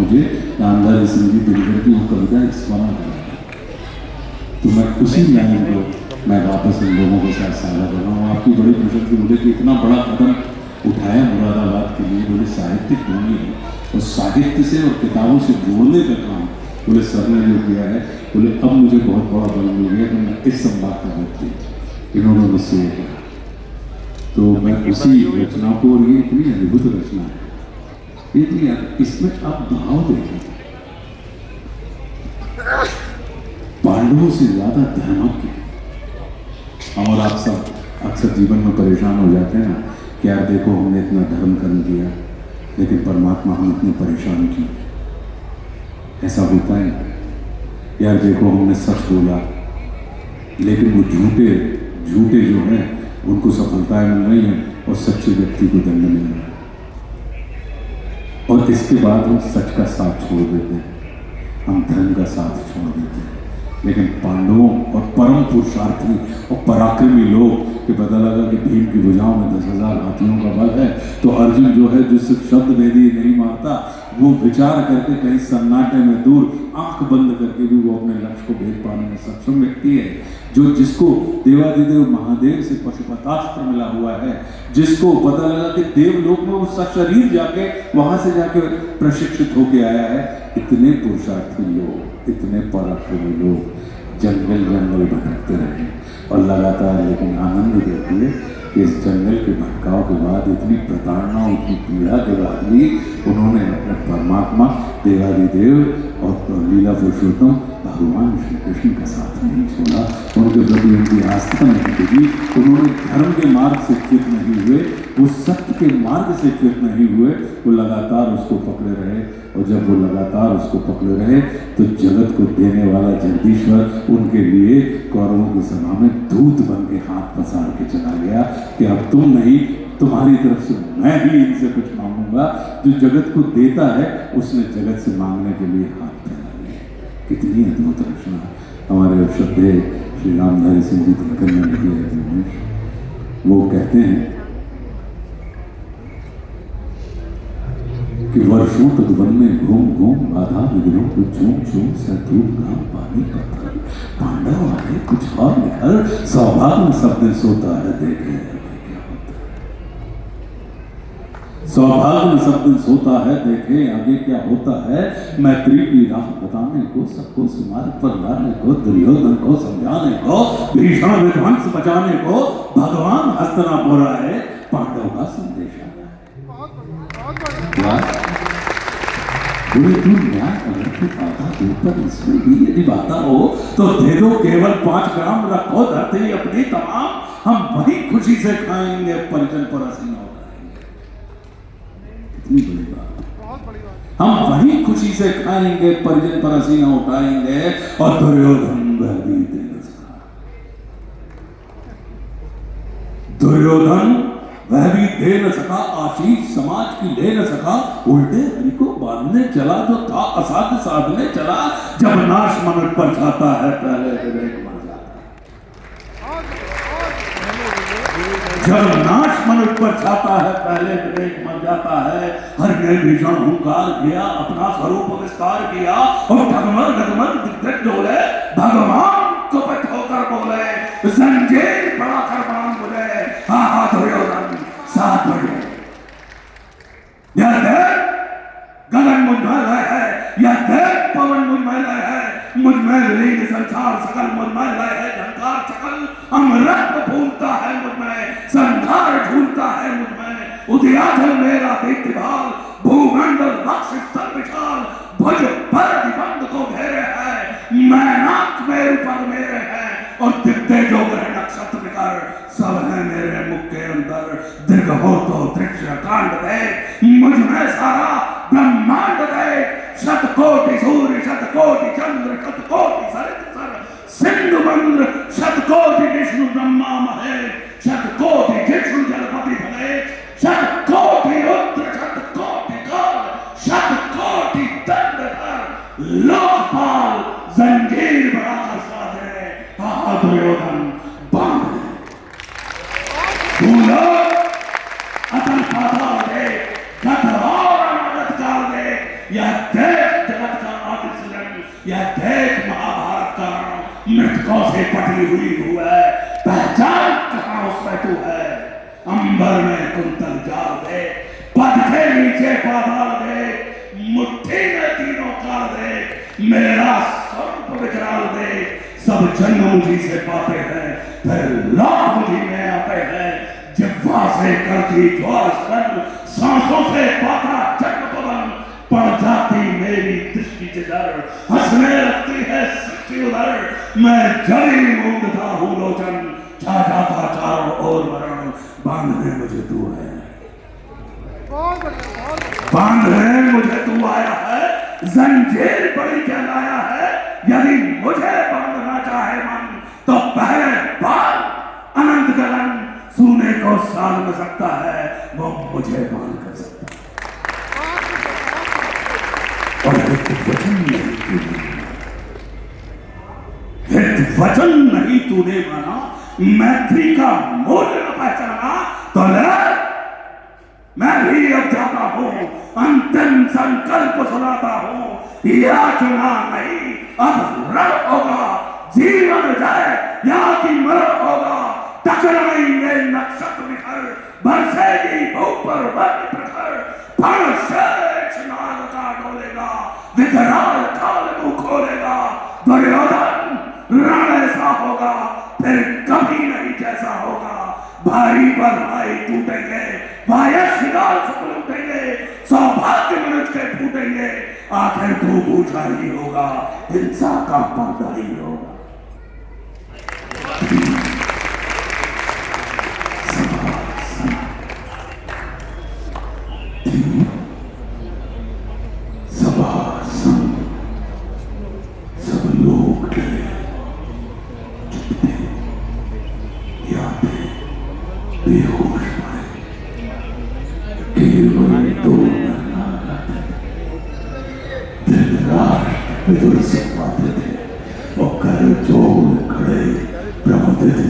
मुझे नामधारी सिंह जी दिनकर की वो कविता स्मरण कराया। तो मैं उसी लाइन को मैं वापस इन लोगों के साथ साझा कर रहा हूँ। आपकी बड़ी प्रशंसा बोले कि इतना बड़ा कदम उठाया मुरादाबाद के लिए, बोले साहित्यिक भूमि है और साहित्य से और किताबों से जोड़ने का काम बोले सर ने जो किया है, बोले अब मुझे बहुत बड़ा बल मिल गया कि मैं इस संवाद का व्यक्ति इन्होंने मुझसे ये कहा। तो मैं उसी रचना को, और ये इतनी अद्भुत रचना है, ये इसमें आप भाव देखें, पांडवों से ज्यादा धर्मज्ञ। और आप सब अक्सर जीवन में परेशान हो जाते हैं ना कि यार देखो हमने इतना धर्म कर्म किया लेकिन परमात्मा हम इतने परेशान किए, ऐसा होता है। यार देखो हमने सच बोला लेकिन वो झूठे जो हैं उनको सफलताएं मिल रही हैं और सच्चे व्यक्ति को दंड मिल रहा है, और इसके बाद हम सच का साथ छोड़ देते हैं, हम धर्म का साथ छोड़ देते हैं। लेकिन पांडवों और परम पुरुषार्थी और पराक्रमी लोग के पता लगा कि भीम की भुजाओं में 10,000 हाथियों का बल है, तो अर्जुन जो है जो सिर्फ शब्द भेदी नहीं मारता, वो विचार करके कहीं सन्नाटे में दूर आंख बंद करके भी वो अपने लक्ष्य को भेद पाने में सक्षम व्यक्ति है। जो जिसको देवादिदेव महादेव से पशुपतास्त्र मिला हुआ है, जिसको पता लगा कि देवलोक में वो सशरीर जाके वहां से जाके प्रशिक्षित होके आया है। इतने पुरुषार्थी लोग, इतने पराक्रमी लोग जंगल भटकते रहे और लगातार, लेकिन आनंद देखिए कि इस जंगल के भटकाव के बाद, इतनी प्रताड़ना, इतनी पीड़ा के बाद भी उन्होंने अपने परमात्मा देवादिदेव और लीला पुरुषोत्तम भगवान श्री कृष्ण का साथ नहीं छोड़ा, उनके प्रति उनकी आस्था नहीं टिकी। उन्होंने धर्म के मार्ग से च्युत नहीं हुए, वो सत्य के मार्ग से च्युत नहीं हुए, वो लगातार उसको पकड़े रहे। और जब वो लगातार उसको पकड़े रहे तो जगत को देने वाला जगदीश्वर उनके लिए कौरवों की सभा में दूत बन के हाथ पसार के चला गया कि अब तुम नहीं, तुम्हारी तरफ से मैं ही इनसे कुछ मांगूंगा। जो जगत को देता है उसने जगत से मांगने के लिए हाथ फैला लिया। कितनी अद्भुत रचना हमारे श्रद्धे श्री नामधारी सिंह जी दिनकर ने लिखी है। वो कहते हैं कि वर्षों तक वन में घूम बाधा विघ्नों को झूम सैतून घाम पानी पत्थर, पांडव आए कुछ और निखर, सौभाग्य में सब दिन सोता है देखे सौभाग्य में सब दिन सोता है देखे आगे क्या होता है। मैत्री की राह बताने को, सबको सुमार्ग पर लाने को, दुर्योधन को समझाने को, भीषण विध्वंस बचाने को भगवान हस्तिनापुर आए, पांडव का संदेश बुरे तू न्याय अगर तू आता दूर पर इसमें भी यदि बाता हो तो दे दो केवल 5 ग्राम, रखो धरती अपनी तमाम, हम वही खुशी से खाएंगे परिजन पर हसीना उठाएंगे। कितनी बड़ी बात, हम वही खुशी से खाएंगे परिजन पर हसीना उठाएंगे। और दुर्योधन वह भी दे न सका, दुर्योधन वह भी दे न सका, आशीष समाज की ले न सका, उल्टे हरि को बांधने चला जो था असाध्य साधने चला। जब नाश मनुष्य पर छाता है पहले विवेक मर जाता है, जब नाश मनुष्य पर छाता है पहले विवेक मर जाता है। हरि ने भीषण हुंकार किया, अपना स्वरूप विस्तार किया और ढगमग दिग्गज डोले, भगवान को पथ होकर बोले, जंजीर बढ़ाकर बांध बोले, हा दुर्योधन साथ बढ़े। यह देख गगन मुझ में लय है, यह देख पवन मुझ में लय है, मुझ में विलीन संसार सकल मुझ में लय है, झंकार सकल अमृत फूलता है मुझ में, संसार झूलता है मुझ में। उदयाचल मेरा दीप्तिभाल, भूमंडल वक्ष स्थल विशाल, भुज पर दिबंध को घेरे है, मैनाक मेरु पर मेरे है, और दिव्य जो ग्रह नक्षत्र निकर सब है मेरे मुख के अंदर। दीर्घ हो तो दृश्य कांड देख, मुझ में सारा ब्रह्मांड देख, शतकोटि सूर्य शतकोटि चंद्र शतकोटि सरित सिंधु मंद्र, शतकोटि विष्णु ब्रह्मा महेश, शतकोटि जिष्णु जलपति भलेश, शतकोटि रुद्र शतकोटि काल, शतकोटि दंडधर लोकपाल, जंजीर बढ़ाकर साधे दुर्योधन बांध भूलो अतल पाताल दे, गत और अनागत काल दे, यह देख जगत का आदि सृजन, यह देख महाभारत का मृतकों से पटी हुई भू है, पहचान कहाँ उसमें तू है। अंबर में कुंतल जाल दे, पद के नीचे पाताल दे, मुट्ठी में तीनों काल दे, मेरा स्वरूप विकराल दे। सब जन्म मुझी से पाते हैं, फिर लौट मुझी में आते हैं। जिह्वा से करती ज्वार स्मरण, सांसों से पाता जन्म पवन। पड़ जाती मेरी दृष्टि जिधर, हंसने लगती है सृष्टि उधर। मैं जड़ी मूंदता हूँ लोचन, छा जाता चारों ओर मरण। बांधने मुझे तू है, बांधने मुझे तू आया है, जंजीर बड़ी क्या लाया है। यदि मुझे बांधना चाहे मन, तो पहले बांध अनंत गगन। सोने को साल में सकता है, वो मुझे बांध कर सकता है। और हित वचन नहीं तूने माना, मैत्री का मूल्य न पहचाना, तो ले मैं भी अब जाता हूं, अंतिम संकल्प सुनाता हूं। याचना नहीं अब रण होगा, जीवन जाए या कि मरण होगा। टकराएंगे नक्षत्र निखर, बरसेगी भू पर वन प्रखर। फण शेष नाग का डोलेगा, विकराल काल मुंह खोलेगा। दुर्योधन रण ऐसा होगा, फिर कभी नहीं जैसा होगा। भाई पर भाई टूटेंगे, भाई शिकार शुक्ल उठेंगे, सौभाग्य मनुष्य के फूटेंगे। आखिर तू पूछा ही होगा, हिंसा का पर्दा ही होगा। सब लोग बेहोश पड़े, केवल दो धृतराष्ट्र विदुर से पाते थे और कर जोड़ खड़े प्रबुद्ध थे।